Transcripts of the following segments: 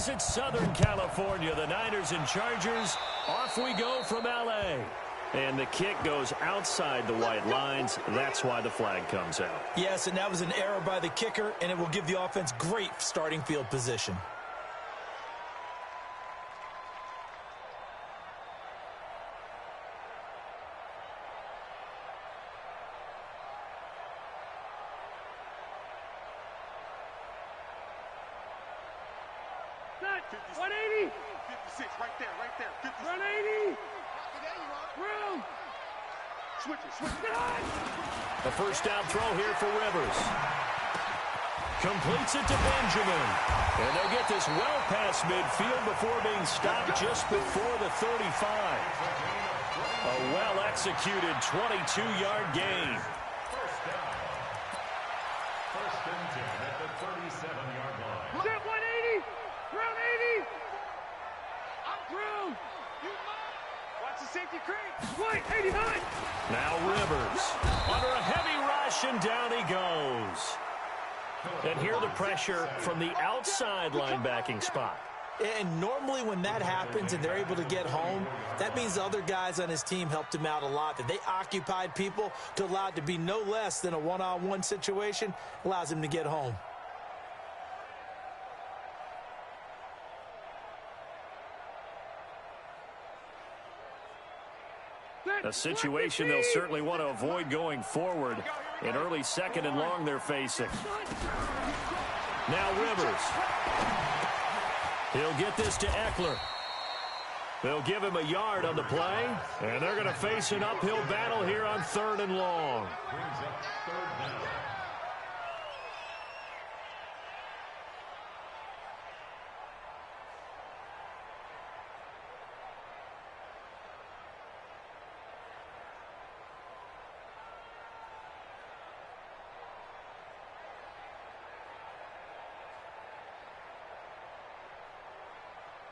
visit Southern California. The Niners and Chargers, off we go from L.A. And the kick goes outside the white lines. That's why the flag comes out. Yes, and that was an error by the kicker, and it will give the offense great starting field position. A first down throw here for Rivers. Completes it to Benjamin. And they'll get this well past midfield before being stopped just before the 35. A well-executed 22-yard gain. First and 10 at the 37-yard line. Set 180. Round 80. I'm through. Watch the safety creep. White, 89. Now Rivers under a heavy rush, and down he goes. And here the pressure from the outside linebacking spot. And normally when that happens and they're able to get home, that means the other guys on his team helped him out a lot. That they occupied people to allow it to be no less than a one-on-one situation, allows him to get home. A situation they'll certainly want to avoid going forward. An early second and long they're facing. Now Rivers. He'll get this to Eckler. They'll give him a yard on the play, and they're going to face an uphill battle here on 3rd and long. Brings up 3rd down.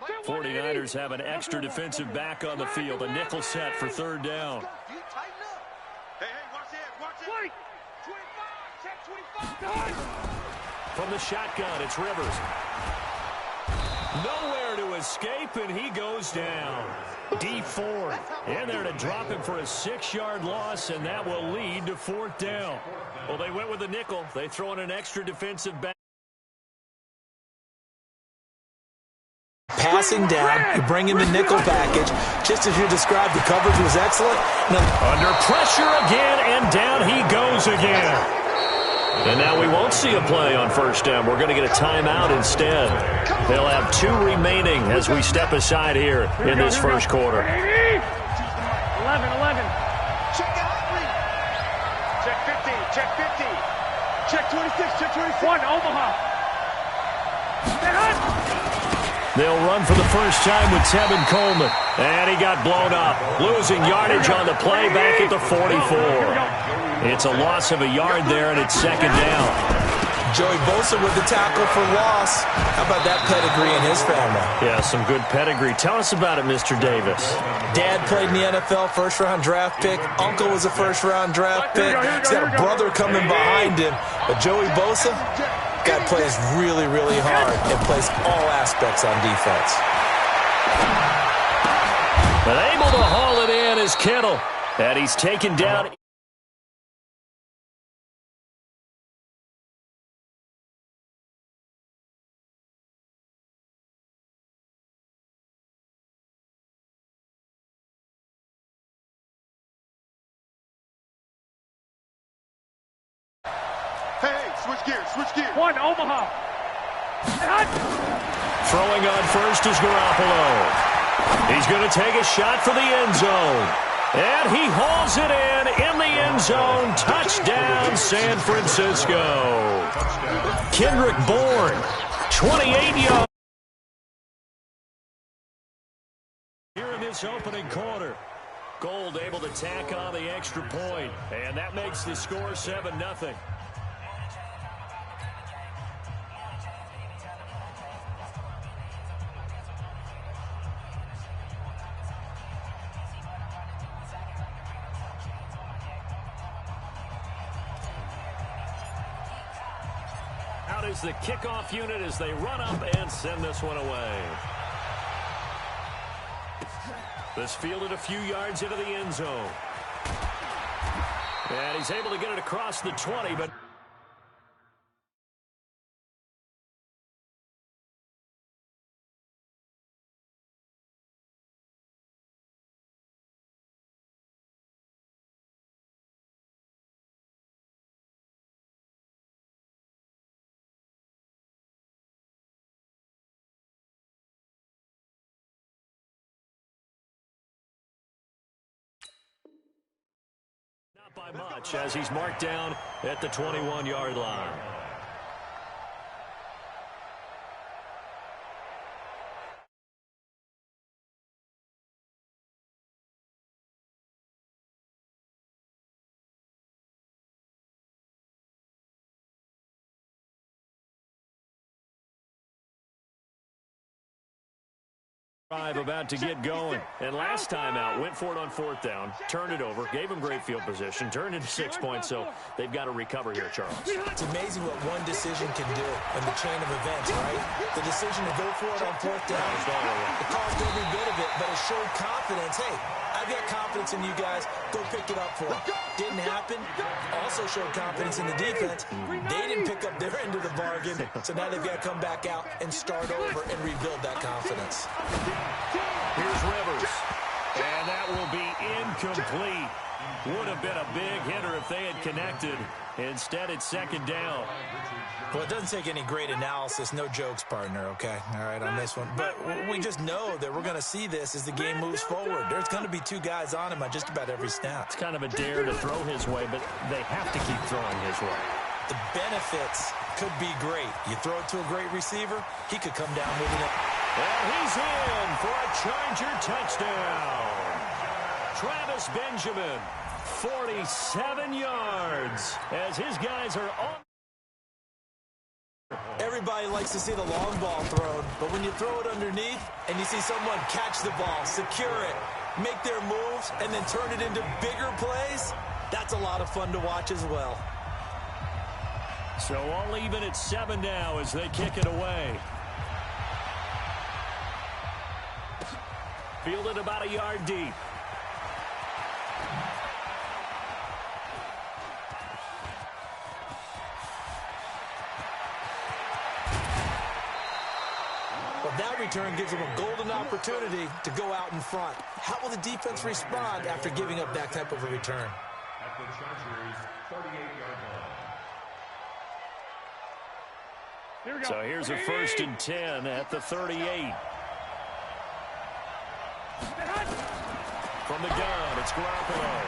The 49ers have an extra defensive back on the field. A nickel set for 3rd down. Hey, watch it. 25, check 25. From the shotgun, it's Rivers. Nowhere to escape, and he goes down. D Ford in there to drop him for a 6-yard loss, and that will lead to 4th down. Well, they went with a nickel. They throw in an extra defensive back. Passing down, you bring in the nickel package. Just as you described, the coverage was excellent. Under pressure again, and down he goes again. And now we won't see a play on 1st down. We're going to get a timeout instead. They'll have 2 remaining as we step aside here in this first quarter. 11. Check out. Check 50. Check 50. Check 26. Check 21. Omaha. They'll run for the first time with Tevin Coleman. And he got blown up. Losing yardage on the play back at the 44. It's a loss of a yard there, and it's 2nd down. Joey Bosa with the tackle for loss. How about that pedigree in his family? Yeah, some good pedigree. Tell us about it, Mr. Davis. Dad played in the NFL, first-round draft pick. Uncle was a first-round draft pick. He's got a brother coming behind him. But Joey Bosa, guy plays really, really hard and plays all aspects on defense. But able to haul it in is Kittle. And he's taken down. Switch gears. 1, Omaha. Throwing on first is Garoppolo. He's going to take a shot for the end zone. And he hauls it in the end zone. Touchdown, San Francisco. Kendrick Bourne, 28 yards. Here in this opening quarter. Gold able to tack on the extra point. And that makes the score 7-0. out is the kickoff unit as they run up and send this one away. This fielded a few yards into the end zone. And he's able to get it across the 20, but... by much as he's marked down at the 21-yard line. About to get going, and last time out went for it on 4th down, turned it over, gave him great field position, turned into 6 points, so they've got to recover here, Charles. It's amazing what one decision can do in the chain of events, right? The decision to go for it on 4th down, it caused every bit of it, but it showed confidence. Hey, I've got confidence in you guys. Go pick it up for it. Didn't happen. Also showed confidence in the defense. They didn't pick up their end of the bargain, so now they've got to come back out and start over and rebuild that confidence. Here's Rivers, and that will be incomplete. Would have been a big hitter if they had connected. Instead, it's 2nd down. Well, it doesn't take any great analysis. No jokes, partner, okay? All right, on this one. But we just know that we're going to see this as the game moves forward. There's going to be 2 guys on him on just about every snap. It's kind of a dare to throw his way, but they have to keep throwing his way. The benefits could be great. You throw it to a great receiver, he could come down with it. And he's in for a Charger touchdown. Travis Benjamin, 47 yards, as his guys are on. Everybody likes to see the long ball thrown, but when you throw it underneath and you see someone catch the ball, secure it, make their moves, and then turn it into bigger plays, that's a lot of fun to watch as well. So all even at 7 now as they kick it away. Fielded about a yard deep. Well, that return gives them a golden opportunity to go out in front. How will the defense respond after giving up that type of a return? At the Chargers' 38-yard line. So here's a 1st and 10 at the 38. From the gun, it's Garoppolo.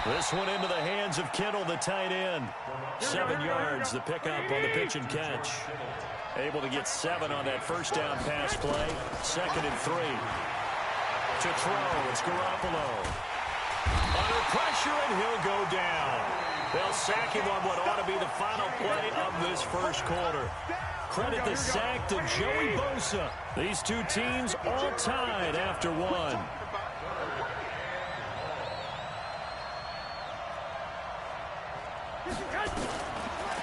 This one into the hands of Kittle, the tight end. 7 yards, the pickup on the pitch and catch. Able to get 7 on that 1st down pass play. 2nd and 3. To throw, it's Garoppolo. Under pressure, and he'll go down. They'll sack him on what ought to be the final play of this 1st quarter. Credit the sack to Joey Bosa. These 2 teams all tied after 1.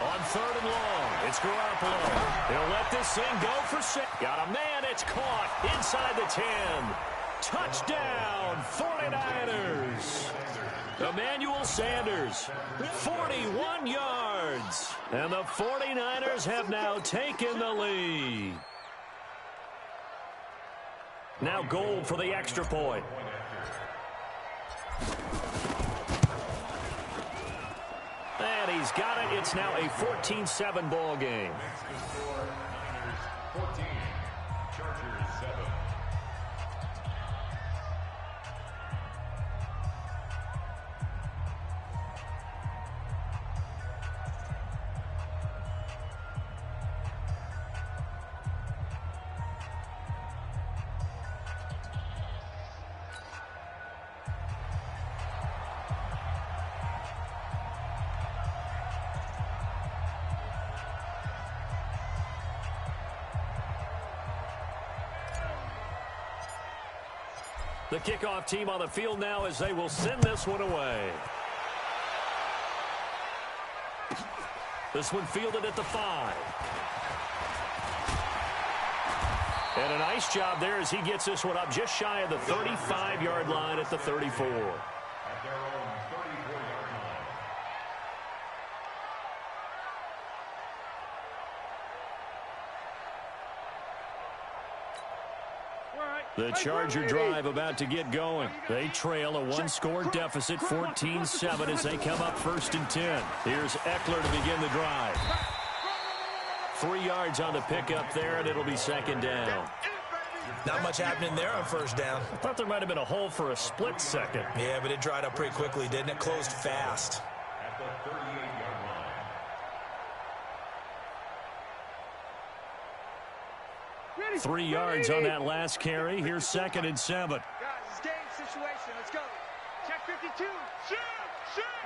On 3rd and long, it's Garoppolo. He'll let this thing go for 6. Got a man, it's caught inside the 10. Touchdown, 49ers. Emmanuel Sanders, 41 yards. And the 49ers have now taken the lead. Now Gold for the extra point. And he's got it. It's now a 14-7 ball game. 14, Chargers 7. The kickoff team on the field now as they will send this one away. This one fielded at the 5. And a nice job there as he gets this one up just shy of the 35-yard line at the 34. At their own 34-yard line. The Charger drive about to get going. They trail a one-score deficit, 14-7, as they come up 1st and 10. Here's Eckler to begin the drive. 3 yards on the pickup there, and it'll be 2nd down. Not much happening there on 1st down. I thought there might have been a hole for a split second. Yeah, but it dried up pretty quickly, didn't it? Closed fast. At the 38-yard line. 3 yards on that last carry. Here's 2nd and 7. Guys, it's game situation. Let's go. Check 52. Shoot!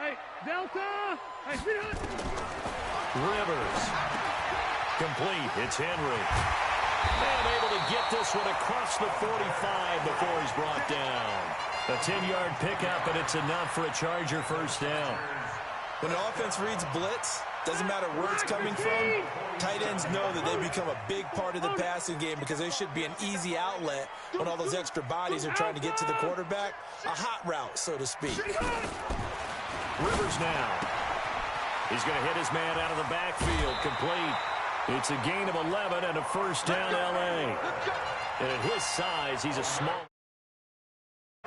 Hey, Delta! Hey, sweetheart! Rivers. Complete. It's Henry. And able to get this one across the 45 before he's brought down. A 10-yard pickup, and it's enough for a Charger 1st down. When an offense reads blitz, doesn't matter where it's coming from, tight ends know that they become a big part of the passing game because they should be an easy outlet when all those extra bodies are trying to get to the quarterback. A hot route, so to speak. Rivers now. He's going to hit his man out of the backfield. Complete. It's a gain of 11 and a 1st down L.A. And at his size, he's a small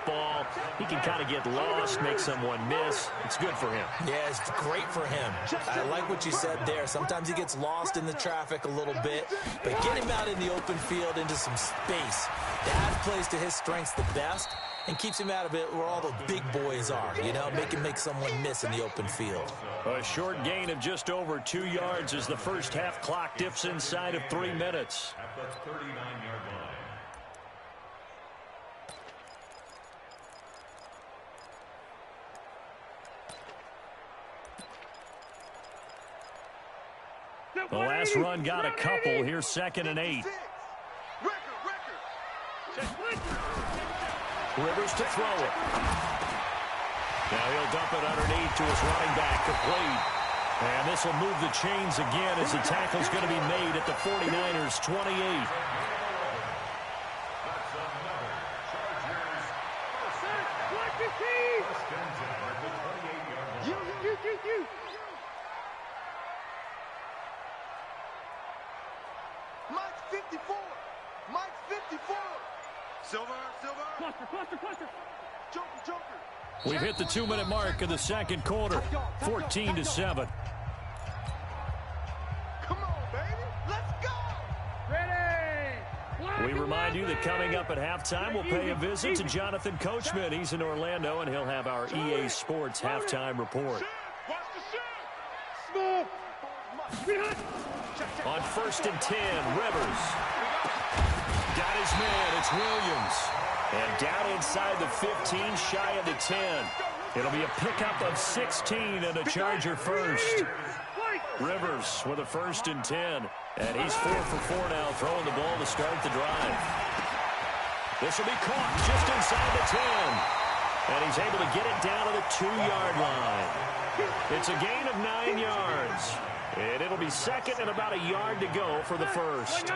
ball. He can kind of get lost, make someone miss. It's good for him. Yeah, it's great for him. I like what you said there. Sometimes he gets lost in the traffic a little bit, but get him out in the open field into some space. That plays to his strengths the best and keeps him out of it where all the big boys are, you know, make someone miss in the open field. A short gain of just over 2 yards as the first half clock dips inside of 3 minutes. At the 39-yard line. The last run got a couple. Here's 2nd and 8. Rivers to throw it. Now he'll dump it underneath to his running back, complete. And this will move the chains again as the tackle's going to be made at the 49ers' 28. That's another Chargers first and 10 at the 28-yard line. Mike's 54. Mike's 54. Silver. Cluster. Joker. We've hit the 2-minute mark of the 2nd quarter, 14-7. Come on, baby. Let's go. Ready. We remind you that coming up at halftime, we'll pay a visit to Jonathan Coachman. He's in Orlando, and he'll have our EA Sports halftime report. Watch the shot. Small. On 1st and 10, Rivers. Got his man. It's Williams. And down inside the 15, shy of the 10. It'll be a pickup of 16 and a Charger 1st. Rivers with a 1st and 10. And he's 4 for 4 now, throwing the ball to start the drive. This will be caught just inside the 10. And he's able to get it down to the 2-yard line. It's a gain of 9 yards. And it'll be 2nd and about a yard to go for the 1st.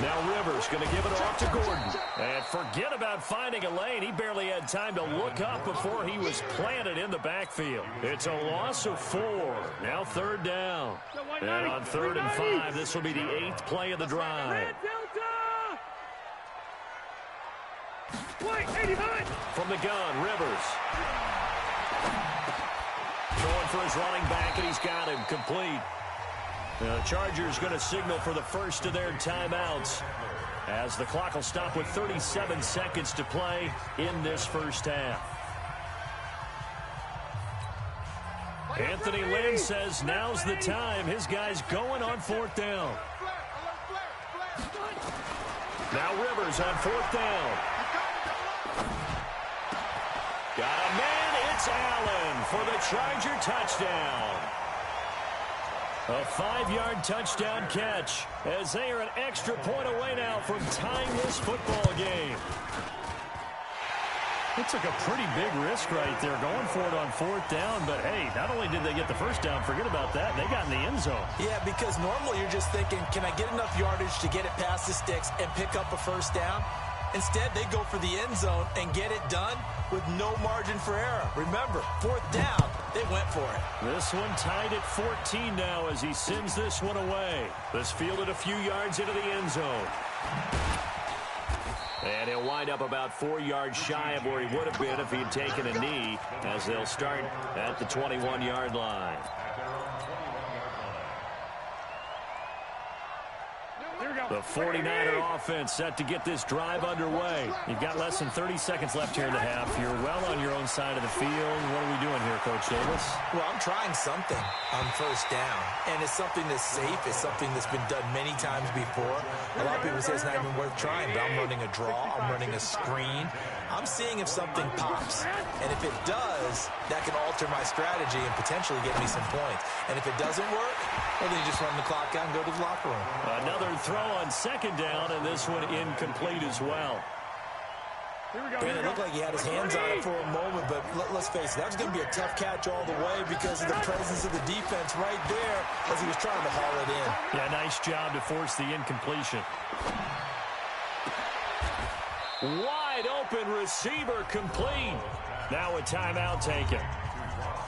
Now Rivers going to give it off to Gordon. And forget about finding a lane. He barely had time to look up before he was planted in the backfield. It's a loss of 4. Now 3rd down. And on 3rd and 5, this will be the 8th play of the drive. From the gun, Rivers. Throwing for his running back, and he's got him complete. The Chargers going to signal for the first of their timeouts as the clock will stop with 37 seconds to play in this first half. Anthony Lynn says now's the time. His guy's going on 4th down. Now Rivers on 4th down. Got a man. It's Allen for the Charger touchdown. A 5-yard touchdown catch as they are an extra point away now from tying this football game. They took a pretty big risk right there going for it on 4th down, but hey, not only did they get the first down, forget about that, they got in the end zone. Yeah, because normally you're just thinking, can I get enough yardage to get it past the sticks and pick up a first down? Instead, they go for the end zone and get it done with no margin for error. Remember, 4th down, they went for it. This one tied at 14 now as he sends this one away. This fielded a few yards into the end zone. And he'll wind up about 4 yards shy of where he would have been if he had taken a knee, as they'll start at the 21-yard line. The 49er offense set to get this drive underway. You've got less than 30 seconds left here in the half. You're well on your own side of the field. What are we doing here, Coach Davis? Well, I'm trying something on first down, and it's something that's safe. It's something that's been done many times before. A lot of people say it's not even worth trying, but I'm running a draw. I'm running a screen. I'm seeing if something pops, and if it does, that can alter my strategy and potentially get me some points. And if it doesn't work, well, then you just run the clock out and go to the locker room. Another throw on 2nd down, and this one incomplete as well. And it looked like he had his hands on it for a moment, but let's face it, that was going to be a tough catch all the way because of the presence of the defense right there as he was trying to haul it in. Yeah, nice job to force the incompletion. Wide open receiver complete. Now a timeout taken.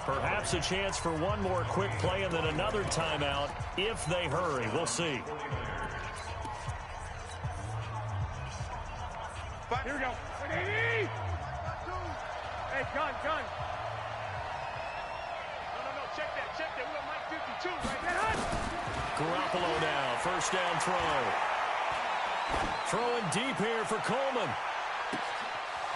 Perhaps a chance for one more quick play and then another timeout if they hurry. We'll see. Here we go. Hey, gun. No, check that. We got Mike 52 right there. Garoppolo now, first down throw. Throwing deep here for Coleman.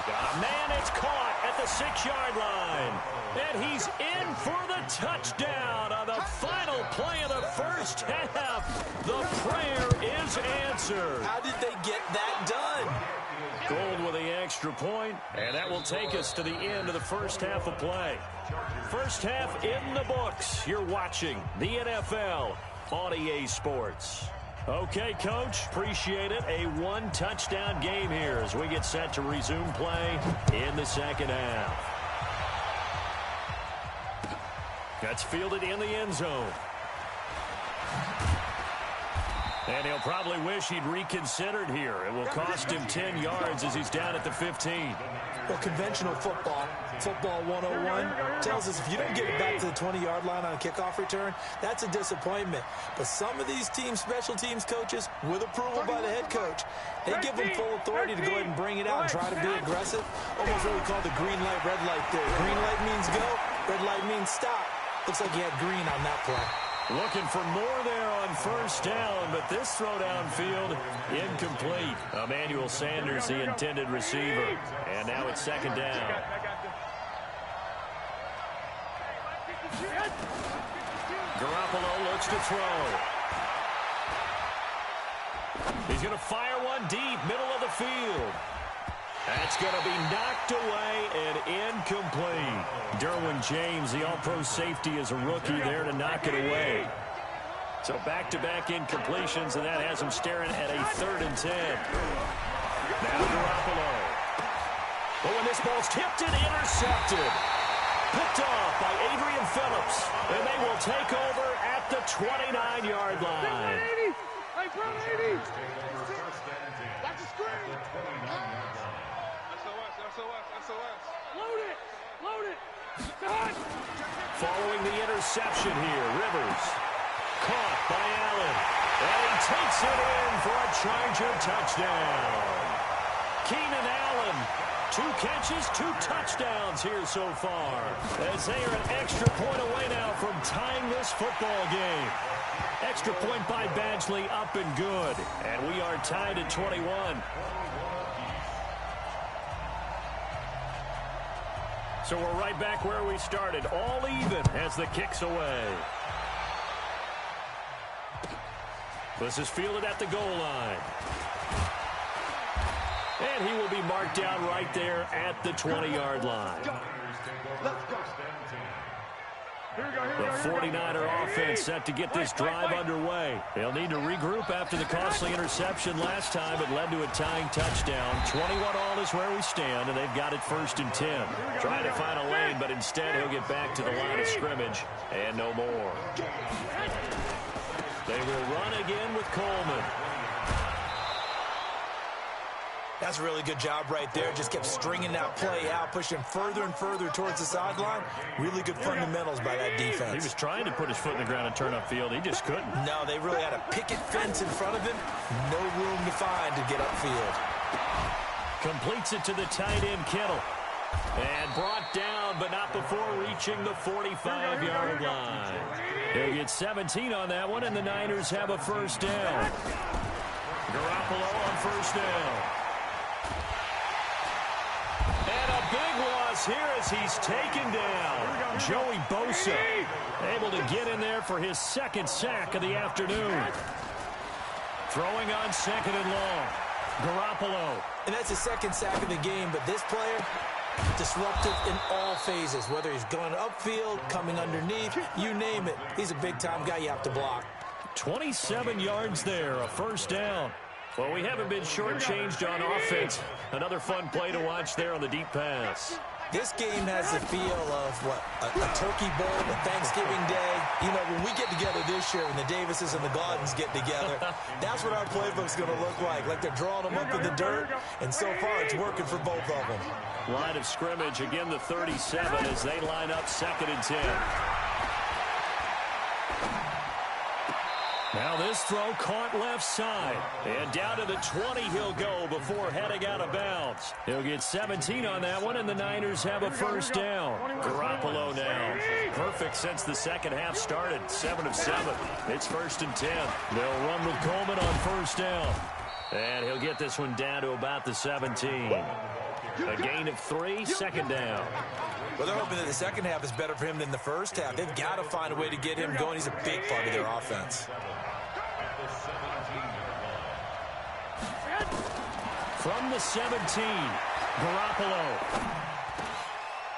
Got a man, it's caught at the 6-yard line. And he's in for the touchdown on the final play of the first half. The prayer is answered. How did they get that done? Gold with the extra point, and that will take us to the end of the first half of play. First half in the books. You're watching the NFL on EA Sports. Okay, Coach, appreciate it. A 1-touchdown game here as we get set to resume play in the second half. That's fielded in the end zone. And he'll probably wish he'd reconsidered here. It will cost him 10 yards as he's down at the 15. Well, conventional football 101, tells us if you don't get it back to the 20-yard line on a kickoff return, that's a disappointment. But some of these teams, special teams coaches, with approval by the head coach, they give them full authority to go ahead and bring it out and try to be aggressive. Almost what we call the green light, red light theory. Green light means go, red light means stop. Looks like he had green on that play. Looking for more there on first down, but this throw downfield incomplete. Emmanuel Sanders, the intended receiver. And now it's second down. Garoppolo looks to throw. He's going to fire one deep, middle of the field. That's going to be knocked away and incomplete. Derwin James, the all-pro safety, is a rookie there to knock it away. So back-to-back incompletions, and that has him staring at a 3rd and 10. Now Garoppolo. But when this ball's tipped and intercepted. Picked off by Adrian Phillips. And they will take over at the 29-yard line. Hey, bro, 80. Watch the screen. SOS. Load it. Done. Following the interception here, Rivers. Caught by Allen. And he takes it in for a Charger touchdown. Keenan Allen, 2 catches, 2 touchdowns here so far. As they are an extra point away now from tying this football game. Extra point by Badgley, up and good. And we are tied at 21. So we're right back where we started, all even as the kick's away. This is fielded at the goal line. And he will be marked down right there at the 20-yard line. Let's go. The 49er offense set to get this drive underway. They'll need to regroup after the costly interception last time. It led to a tying touchdown. 21-all is where we stand, and they've got it 1st and 10. Trying to find a lane, but instead he'll get back to the line of scrimmage and no more. They will run again with Coleman. That's a really good job right there. Just kept stringing that play out, pushing further and further towards the sideline. Really good fundamentals by that defense. He was trying to put his foot in the ground and turn upfield. He just couldn't. No, they really had a picket fence in front of him. No room to find to get upfield. Completes it to the tight end, Kittle. And brought down, but not before reaching the 45-yard line. He'll get 17 on that one, and the Niners have a 1st down. Garoppolo on 1st down. And a big loss here as he's taken down. Joey Bosa able to get in there for his 2nd sack of the afternoon. Throwing on 2nd and long. Garoppolo. And that's his 2nd sack of the game, but this player, disruptive in all phases, whether he's going upfield, coming underneath, you name it. He's a big-time guy you have to block. 27 yards there, a 1st down. Well, we haven't been shortchanged on offense. Another fun play to watch there on the deep pass. This game has the feel of, a turkey bowl, a Thanksgiving Day. You know, when we get together this year, when the Davises and the Gaudens get together, that's what our playbook's going to look like. Like they're drawing them up in the dirt, and so far it's working for both of them. Line of scrimmage, again the 37 as they line up 2nd and 10. Now this throw caught left side. And down to the 20 he'll go before heading out of bounds. He'll get 17 on that one, and the Niners have a 1st down. Garoppolo now. Perfect since the 2nd half started. 7 of 7. It's 1st and 10. They'll run with Coleman on 1st down. And he'll get this one down to about the 17. A gain of 3, 2nd down. Well, they're hoping that the 2nd half is better for him than the 1st half. They've got to find a way to get him going. He's a big part of their offense. From the 17, Garoppolo.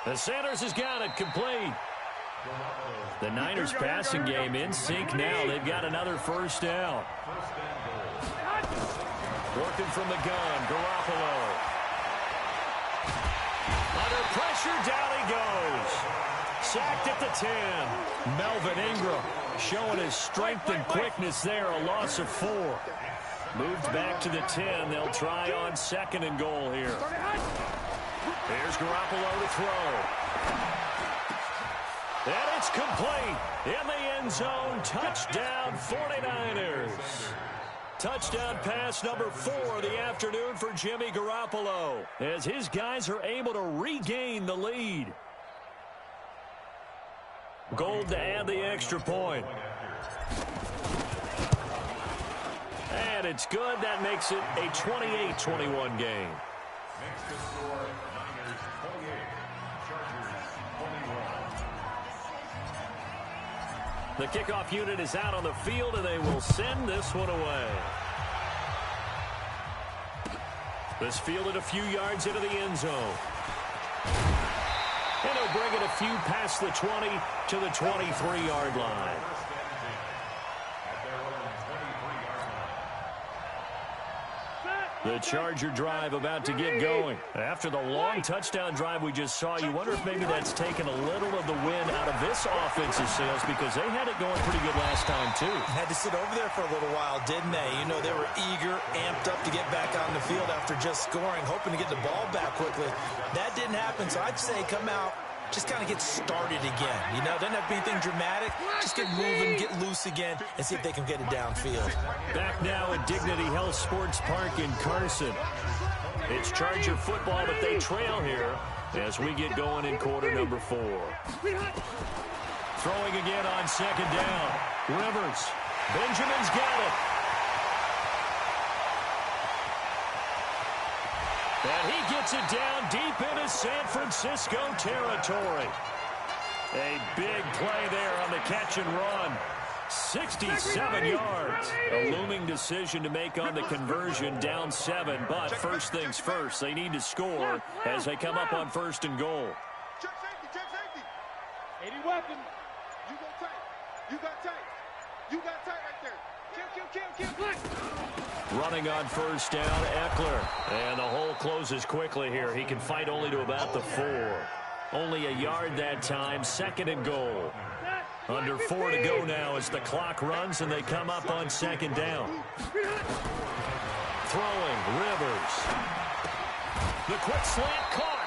The Sanders has got it complete. The Niners passing game in sync now. They've got another 1st down. Working from the gun, Garoppolo. Under pressure, down he goes. Sacked at the 10. Melvin Ingram showing his strength and quickness there. A loss of 4. Moved back to the 10. They'll try on 2nd and goal here. Here's Garoppolo to throw. And it's complete. In the end zone. Touchdown 49ers. Touchdown pass number 4 of the afternoon for Jimmy Garoppolo as his guys are able to regain the lead. Gold to add the extra point. And it's good. That makes it a 28-21 game. Next to score, Niners 28, Chargers 21. The kickoff unit is out on the field, and they will send this one away. This fielded a few yards into the end zone. And he'll bring it a few past the 20 to the 23-yard line. The Charger drive about to get going. After the long touchdown drive we just saw, you wonder if maybe that's taken a little of the wind out of this offensive sails because they had it going pretty good last time, too. Had to sit over there for a little while, didn't they? You know, they were eager, amped up to get back on the field after just scoring, hoping to get the ball back quickly. That didn't happen, so I'd say come out, just kind of get started again. You know, doesn't have to be anything dramatic. Just get moving, get loose again, and see if they can get it downfield. Back now at Dignity Health Sports Park in Carson. It's Charger football, but they trail here as we get going in quarter number 4. Throwing again on 2nd down. Rivers. Benjamin's got it. And he gets it down deep into San Francisco territory. A big play there on the catch and run. 67 yards. A looming decision to make on the conversion, down 7. But first things first, they need to score as they come up on 1st and goal. Check safety, check safety. 80 weapon. You go tight. You got tight. You got tight right there. Kill. Running on first down, Eckler. And the hole closes quickly here. He can fight only to about the 4. Only a yard that time, 2nd and goal. Under 4 to go now as the clock runs and they come up on 2nd down. Throwing, Rivers. The quick slant caught.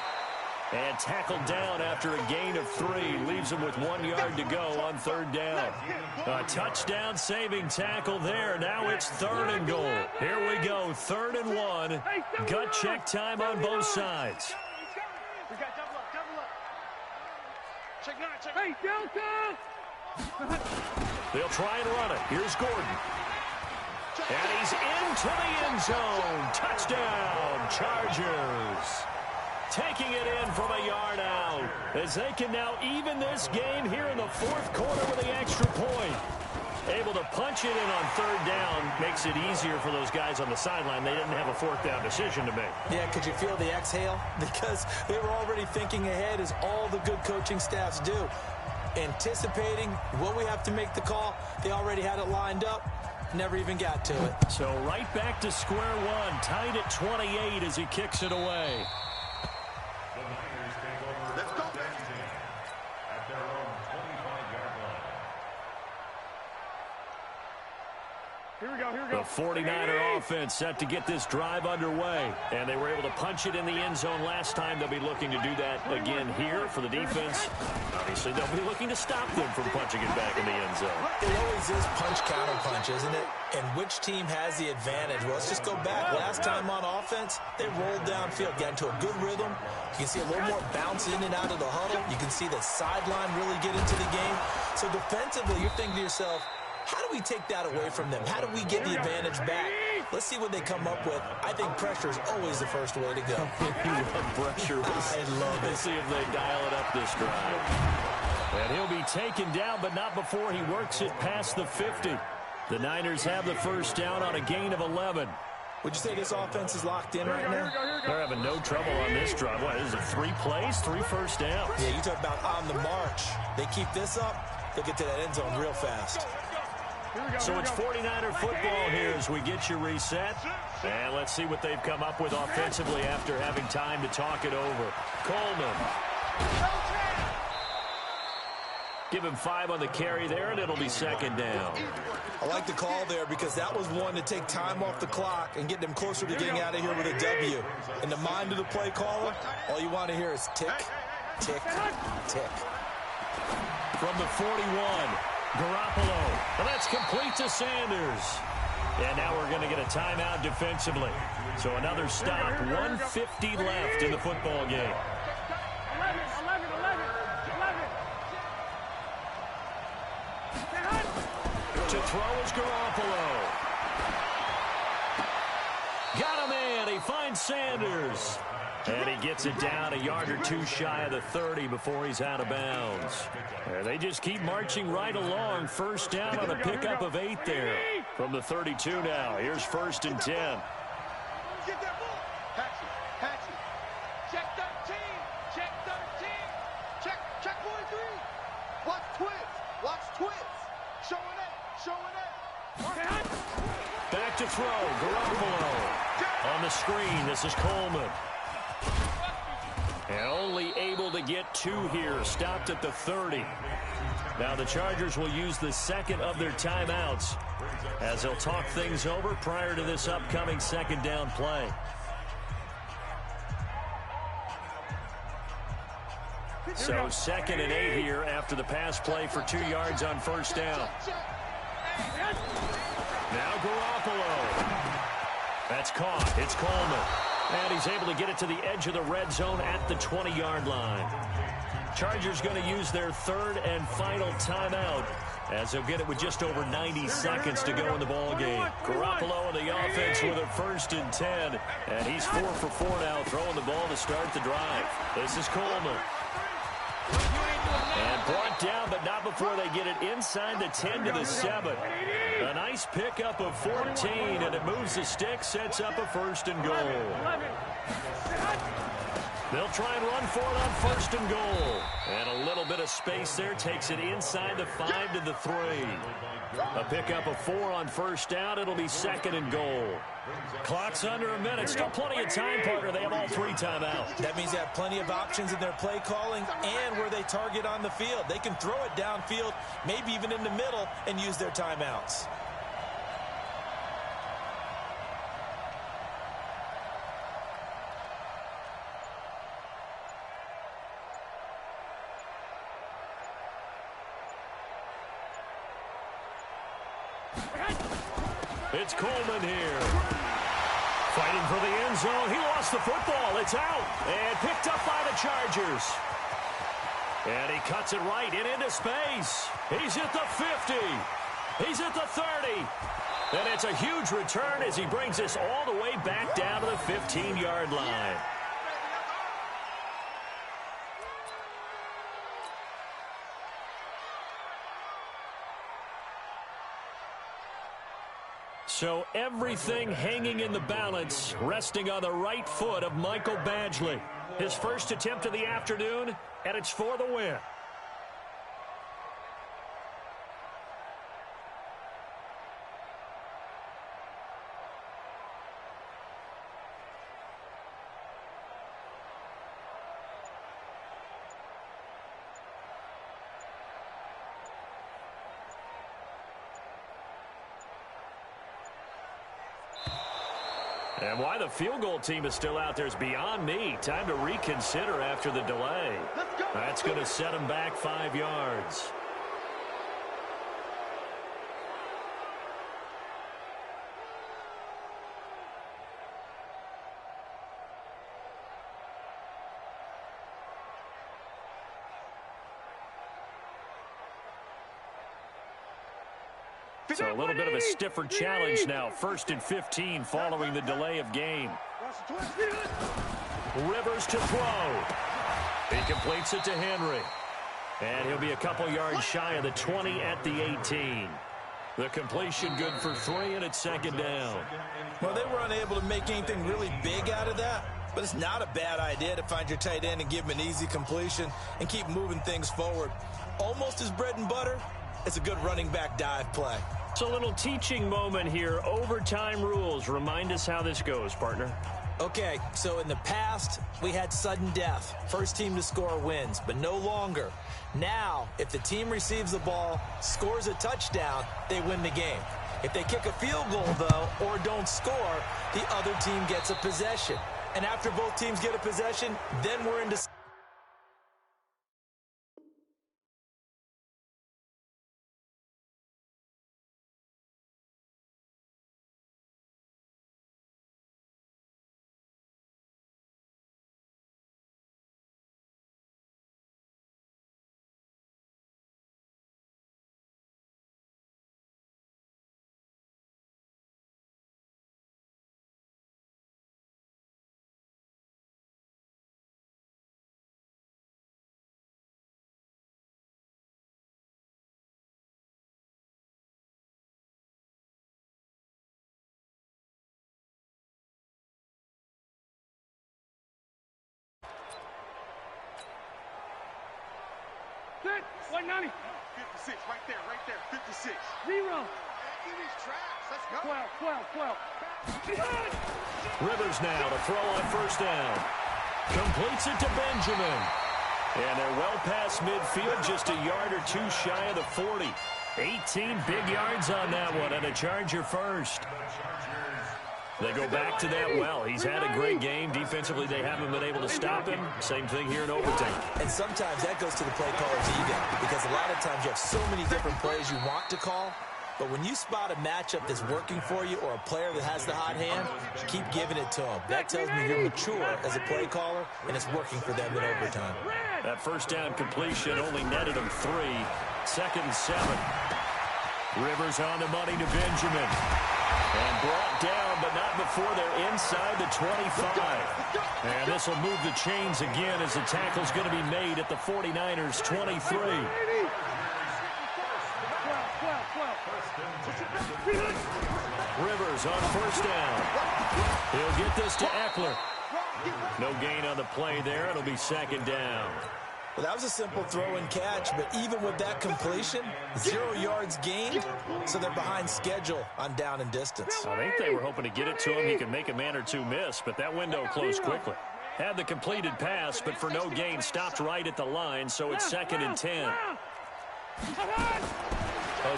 And tackled down after a gain of 3. Leaves him with 1 yard to go on 3rd down. A touchdown saving tackle there. Now it's 3rd and goal. Here we go, 3rd and 1. Gut check time on both sides. We got double up. Check 9, check. Hey, Delta! They'll try and run it. Here's Gordon. And he's into the end zone. Touchdown, Chargers. Taking it in from a yard out as they can now even this game here in the 4th quarter with the extra point. Able to punch it in on 3rd down makes it easier for those guys on the sideline. They didn't have a 4th down decision to make. Yeah, could you feel the exhale? Because they were already thinking ahead, as all the good coaching staffs do. Anticipating what we have to make the call. They already had it lined up. Never even got to it. So right back to square one. Tied at 28 as he kicks it away. Let's go. At their own 25-yard line. Here we go. The 49er offense set to get this drive underway. And they were able to punch it in the end zone last time. They'll be looking to do that again here for the defense. Obviously, they'll be looking to stop them from punching it back in the end zone. It always is punch-counter-punch, isn't it? And which team has the advantage? Well, let's just go back. Last time on offense, they rolled downfield, got into a good rhythm. You can see a little more bounce in and out of the huddle. You can see the sideline really get into the game. So defensively, you're thinking to yourself, how do we take that away from them? How do we get the advantage back? Let's see what they come up with. I think pressure is always the first way to go. You love pressure. I love it. Let's see if they dial it up this drive. And he'll be taken down, but not before he works it past the 50. The Niners have the first down on a gain of 11. Would you say this offense is locked in right now? They're having no trouble on this drive. What, is it 3 plays, 3 first downs? Yeah, you talk about on the march. They keep this up, they'll get to that end zone real fast. So it's 49er football here as we get you reset. And let's see what they've come up with offensively after having time to talk it over. Coleman. Give him 5 on the carry there, and it'll be 2nd down. I like the call there because that was one to take time off the clock and get them closer to getting out of here with a W. In the mind of the play caller, all you want to hear is tick, tick, tick. From the 41, Garoppolo. And that's complete to Sanders. And now we're going to get a timeout defensively. So another stop, 1:50 left in the football game. 11. To throw is Garoppolo. Got him in. He finds Sanders. And he gets it down a yard or 2 shy of the 30 before he's out of bounds. And they just keep marching right along. First down on a pickup of 8 there. From the 32 now. Here's 1st and 10. Get that ball. Patch it. Check 13. Check 43. Watch twins. Showing it. Back to throw. Garoppolo. On the screen, this is Coleman. And only able to get 2 here. Stopped at the 30. Now the Chargers will use the 2nd of their timeouts as they'll talk things over prior to this upcoming 2nd down play. So 2nd and 8 here after the pass play for 2 yards on first down. Now Garoppolo. That's caught. It's Coleman. And he's able to get it to the edge of the red zone at the 20-yard line. Chargers going to use their 3rd and final timeout as they'll get it with just over 90 seconds to go in the ball game. Garoppolo on the offense with a 1st and 10. And he's 4 for 4 now, throwing the ball to start the drive. This is Coleman. And brought down, but not before they get it inside the 10 to the 7. A nice pickup of 14, and it moves the stick, sets up a 1st and goal. They'll try and run for it on 1st and goal. And a little bit of space there takes it inside the 5 to the 3. A pickup of 4 on 1st down. It'll be 2nd and goal. Clock's under a minute. Still plenty of time, partner. They have all 3 timeouts. That means they have plenty of options in their play calling and where they target on the field. They can throw it downfield, maybe even in the middle, and use their timeouts. It's Coleman here. Fighting for the end zone. He lost the football. It's out. And picked up by the Chargers. And he cuts it right and into space. He's at the 50. He's at the 30. And it's a huge return as he brings this all the way back down to the 15-yard line. So everything hanging in the balance, resting on the right foot of Michael Badgley. His first attempt of the afternoon, and it's for the win. And why the field goal team is still out there is beyond me. Time to reconsider after the delay. That's going to set them back 5 yards. So a little bit of a stiffer challenge now. 1st and 15 following the delay of game. Rivers to throw. He completes it to Henry. And he'll be a couple yards shy of the 20 at the 18. The completion good for 3, and it's 2nd down. Well, they were unable to make anything really big out of that, but it's not a bad idea to find your tight end and give him an easy completion and keep moving things forward. Almost his bread and butter. It's a good running back dive play. It's a little teaching moment here. Overtime rules. Remind us how this goes, partner. Okay, so in the past, we had sudden death. First team to score wins, but no longer. Now, if the team receives the ball, scores a touchdown, they win the game. If they kick a field goal, though, or don't score, the other team gets a possession. And after both teams get a possession, then we're into... Good. 190. 56, right there, 56. 0. Give these traps, let's go. 12. Rivers now to throw on 1st down. Completes it to Benjamin. And they're well past midfield, just a yard or 2 shy of the 40. 18 big yards on that one, and a Charger first. They go back to that well. He's had a great game. Defensively, they haven't been able to stop him. Same thing here in overtime. And sometimes that goes to the play caller's ego, because a lot of times you have so many different plays you want to call, but when you spot a matchup that's working for you or a player that has the hot hand, keep giving it to him. That tells me you're mature as a play caller, and it's working for them in overtime. That 1st down completion only netted him 3. 2nd and 7. Rivers on the money to Benjamin. And brought down, but not before they're inside the 25. And this will move the chains again as the tackle's going to be made at the 49ers' 23. Rivers on 1st down. He'll get this to Eckler. No gain on the play there. It'll be second down. Well, that was a simple throw and catch, but even with that completion, 0 yards gained, so they're behind schedule on down and distance. I think they were hoping to get it to him. He could make a man or two miss, but that window closed quickly. Had the completed pass, but for no gain, stopped right at the line, so it's second and 10.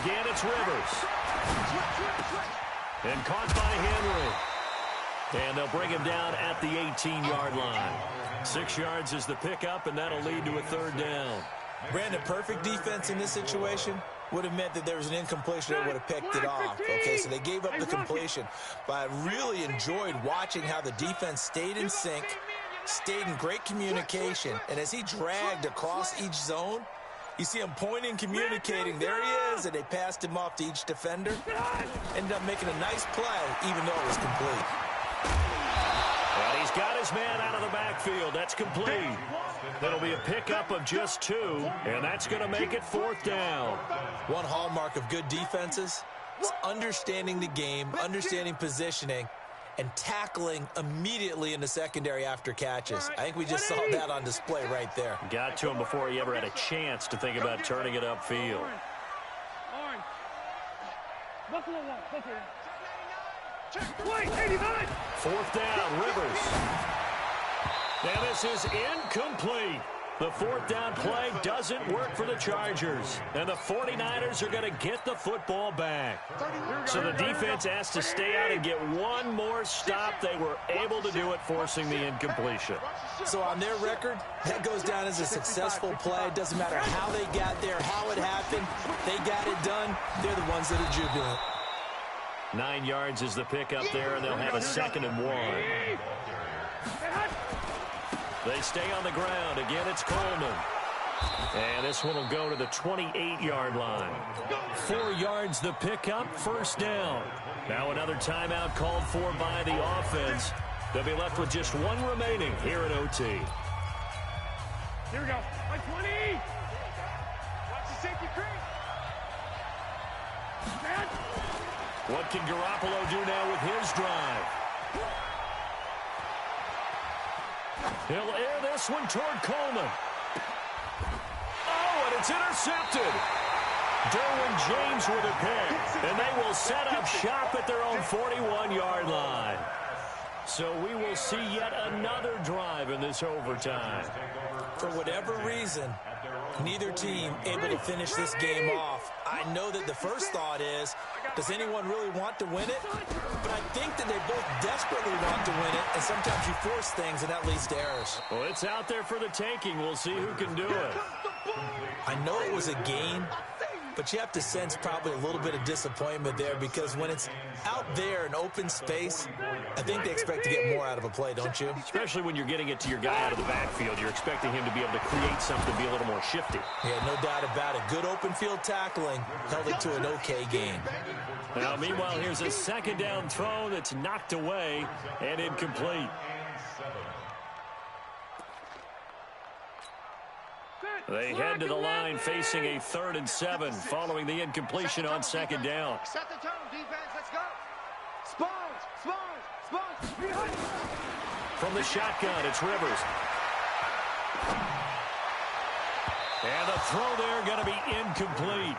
Again, it's Rivers. And caught by Henry. And they'll bring him down at the 18-yard line. 6 yards is the pickup, and that'll lead to a third down. Brandon, perfect defense in this situation would have meant that there was an incompletion that would have picked it off. Okay, so they gave up the completion. But I really enjoyed watching how the defense stayed in sync, stayed in great communication, and as he dragged across each zone, you see him pointing, communicating. There he is, and they passed him off to each defender. Ended up making a nice play, even though it was complete. And he's got his man out of the backfield. That's complete. That'll be a pickup of just 2, and that's going to make it fourth down. One hallmark of good defenses is understanding the game, understanding positioning, and tackling immediately in the secondary after catches. I think we just saw that on display right there. Got to him before he ever had a chance to think about turning it upfield. Fourth down, Rivers. And this is incomplete. The fourth down play doesn't work for the Chargers. And the 49ers are going to get the football back. So the defense has to stay out and get one more stop. They were able to do it, forcing the incompletion. So on their record, that goes down as a successful play. It doesn't matter how they got there, how it happened. They got it done. They're the ones that are jubilant. 9 yards is the pickup there, and they'll have a second and 1. They stay on the ground. Again, it's Coleman. And this one will go to the 28-yard line. 4 yards the pickup, first down. Now another timeout called for by the offense. They'll be left with just 1 remaining here at OT. Here we go. By 20. Watch the safety creep. What can Garoppolo do now with his drive? He'll air this one toward Coleman. Oh, and it's intercepted. Derwin James with a pick. And they will set up shop at their own 41-yard line. So we will see yet another drive in this overtime. For whatever reason, neither team able to finish this game off. I know that the first thought is, does anyone really want to win it? But I think that they both desperately want to win it, and sometimes you force things, and that leads to errors. Well, it's out there for the taking. We'll see who can do it. I know it was a gain, but you have to sense probably a little bit of disappointment there, because when it's out there in open space, I think they expect to get more out of a play, don't you? Especially when you're getting it to your guy out of the backfield. You're expecting him to be able to create something, be a little more shifty. Yeah, no doubt about it. Good open field tackling held it to an okay game. Now, meanwhile, here's a second down throw that's knocked away and incomplete. They head to the line facing a 3rd and 7 following the incompletion on second down. Set the tone, defense. Let's go. Spawns. From the shotgun, it's Rivers. And the throw there going to be incomplete.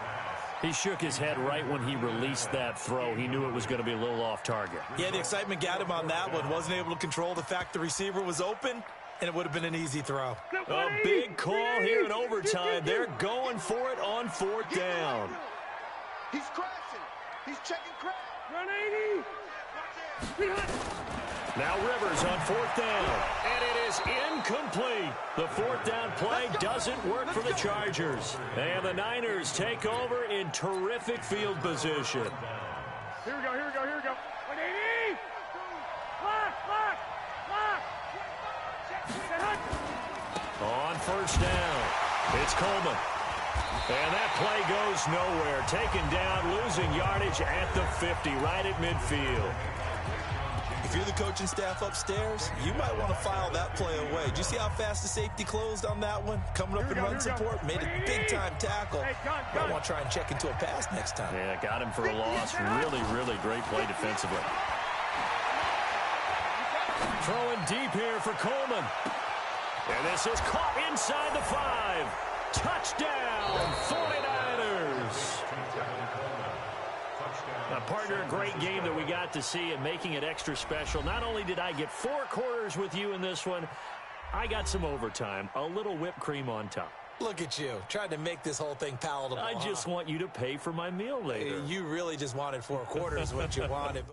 He shook his head right when he released that throw. He knew it was going to be a little off target. Yeah, the excitement got him on that one. Wasn't able to control the fact the receiver was open, and it would have been an easy throw. A big call here in overtime. They're going for it on 4th down. He's crashing. He's checking crash. Run 80. Now Rivers on 4th down, and it is incomplete. The 4th down play doesn't work for the Chargers. And the Niners take over in terrific field position. Here we go. 180. Lock. On 1st down, it's Coleman. And that play goes nowhere. Taken down, losing yardage at the 50, right at midfield. If you're the coaching staff upstairs, you might want to file that play away. Did you see how fast the safety closed on that one? Coming up in run support, made a big-time tackle. Might want to try and check into a pass next time. Yeah, got him for a loss. Really, really great play defensively. Throwing deep here for Coleman. And this is caught inside the 5. Touchdown, 49ers. Partner, a great game that we got to see and making it extra special. Not only did I get 4 quarters with you in this one, I got some overtime, a little whipped cream on top. Look at you, trying to make this whole thing palatable. I just want you to pay for my meal later. You really just wanted 4 quarters, what you wanted.